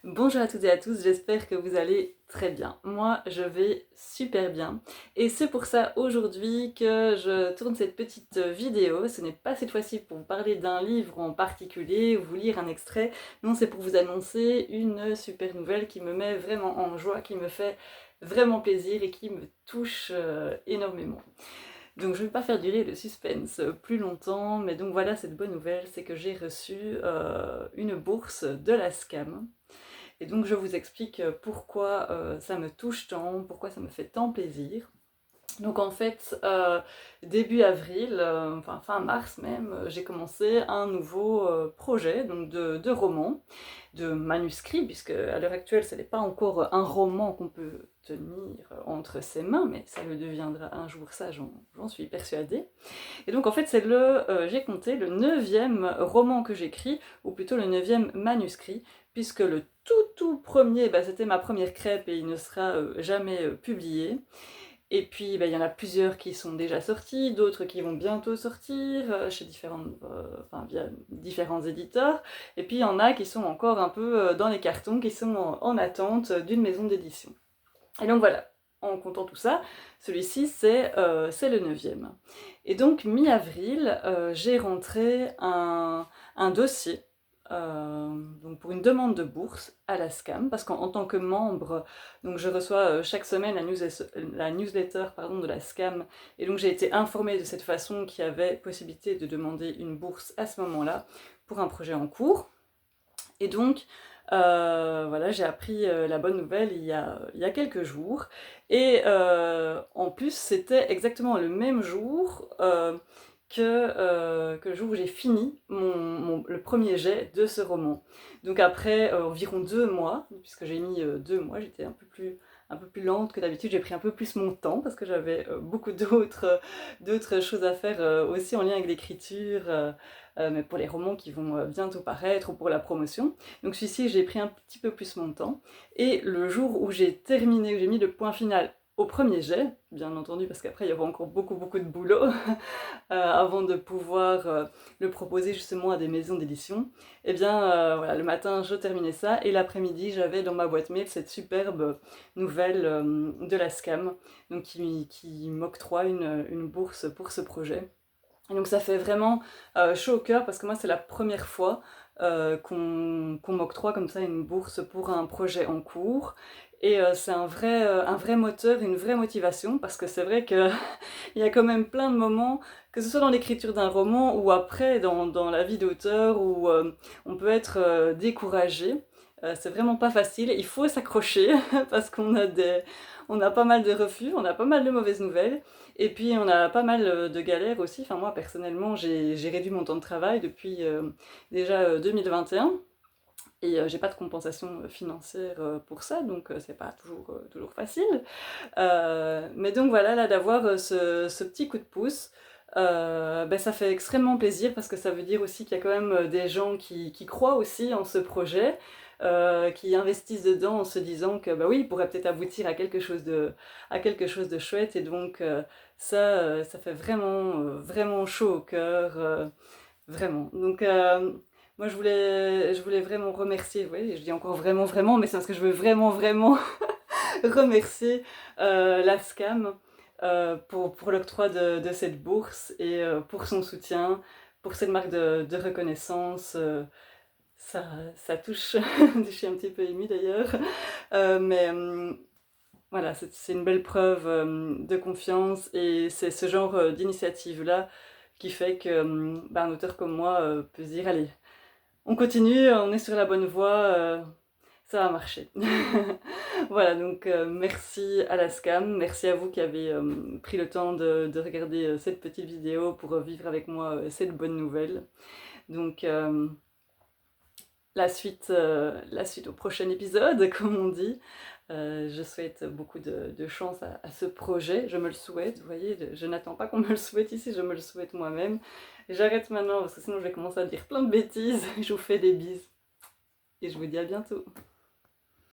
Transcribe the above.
Bonjour à toutes et à tous, j'espère que vous allez très bien. Moi, je vais super bien. Et c'est pour ça aujourd'hui que je tourne cette petite vidéo. Ce n'est pas cette fois-ci pour vous parler d'un livre en particulier ou vous lire un extrait. Non, c'est pour vous annoncer une super nouvelle qui me met vraiment en joie, qui me fait vraiment plaisir et qui me touche énormément. Donc je ne vais pas faire durer le suspense plus longtemps, mais donc voilà cette bonne nouvelle, c'est que j'ai reçu une bourse de la SCAM. Et donc je vous explique pourquoi ça me touche tant, pourquoi ça me fait tant plaisir. Donc en fait, début avril, enfin fin mars même, j'ai commencé un nouveau projet donc de roman, de manuscrit, puisque à l'heure actuelle, ce n'est pas encore un roman qu'on peut tenir entre ses mains, mais ça le deviendra un jour, ça j'en suis persuadée. Et donc en fait, c'est j'ai compté, le neuvième roman que j'écris, ou plutôt le neuvième manuscrit, puisque le tout premier, bah, c'était ma première crêpe et il ne sera jamais publié. Et puis, bah, il y en a plusieurs qui sont déjà sortis, d'autres qui vont bientôt sortir chez enfin, via différents éditeurs. Et puis, il y en a qui sont encore un peu dans les cartons, qui sont en attente d'une maison d'édition. Et donc voilà, en comptant tout ça, celui-ci c'est le neuvième. Et donc mi-avril, j'ai rentré un dossier donc pour une demande de bourse à la SCAM, parce qu'en tant que membre, donc je reçois chaque semaine la newsletter pardon, de la SCAM, et donc j'ai été informée de cette façon qu'il y avait possibilité de demander une bourse à ce moment-là pour un projet en cours. Et donc, voilà, j'ai appris la bonne nouvelle il y a quelques jours. Et en plus, c'était exactement le même jour que le jour où j'ai fini le premier jet de ce roman. Donc après environ 2 mois, puisque j'ai mis 2 mois, j'étais un peu plus lente que d'habitude, j'ai pris un peu plus mon temps parce que j'avais beaucoup d'autres choses à faire aussi en lien avec l'écriture, mais pour les romans qui vont bientôt paraître ou pour la promotion. Donc celui-ci, j'ai pris un petit peu plus mon temps. Et le jour où j'ai terminé, où j'ai mis le point final au premier jet, bien entendu, parce qu'après il y aura encore beaucoup de boulot avant de pouvoir le proposer justement à des maisons d'édition. Et bien voilà, le matin je terminais ça et l'après-midi j'avais dans ma boîte mail cette superbe nouvelle de la SCAM donc qui m'octroie une bourse pour ce projet. Et donc ça fait vraiment chaud au cœur parce que moi c'est la première fois qu'on m'octroie comme ça une bourse pour un projet en cours. Et c'est un vrai moteur, une vraie motivation parce que c'est vrai qu'il y a quand même plein de moments, que ce soit dans l'écriture d'un roman ou après dans la vie d'auteur, où on peut être découragé. C'est vraiment pas facile, il faut s'accrocher parce on a pas mal de refus, on a pas mal de mauvaises nouvelles. Et puis on a pas mal de galères aussi. Enfin moi personnellement j'ai réduit mon temps de travail depuis déjà 2021 et j'ai pas de compensation financière pour ça, donc c'est pas toujours facile. Mais donc voilà, là d'avoir ce petit coup de pouce, ben, ça fait extrêmement plaisir parce que ça veut dire aussi qu'il y a quand même des gens qui croient aussi en ce projet, qui investissent dedans en se disant que bah oui, il pourrait peut-être aboutir à quelque chose de chouette. Et donc ça fait vraiment chaud au cœur, vraiment. Donc moi je voulais vraiment remercier, oui, je dis encore vraiment, mais c'est parce que je veux vraiment remercier l'ASCAM pour l'octroi de cette bourse et pour son soutien, pour cette marque de reconnaissance. Ça, ça touche, je suis un petit peu émue d'ailleurs, mais voilà, c'est une belle preuve de confiance et c'est ce genre d'initiative-là qui fait que bah, un auteur comme moi peut se dire, allez, on continue, on est sur la bonne voie, ça va marcher. Voilà, donc merci à la SCAM, merci à vous qui avez pris le temps de regarder cette petite vidéo pour vivre avec moi cette bonne nouvelle. Donc la suite au prochain épisode, comme on dit. Je souhaite beaucoup de chance à ce projet, je me le souhaite, vous voyez, je n'attends pas qu'on me le souhaite ici, je me le souhaite moi-même. J'arrête maintenant parce que sinon je vais commencer à dire plein de bêtises. Je vous fais des bises et je vous dis à bientôt.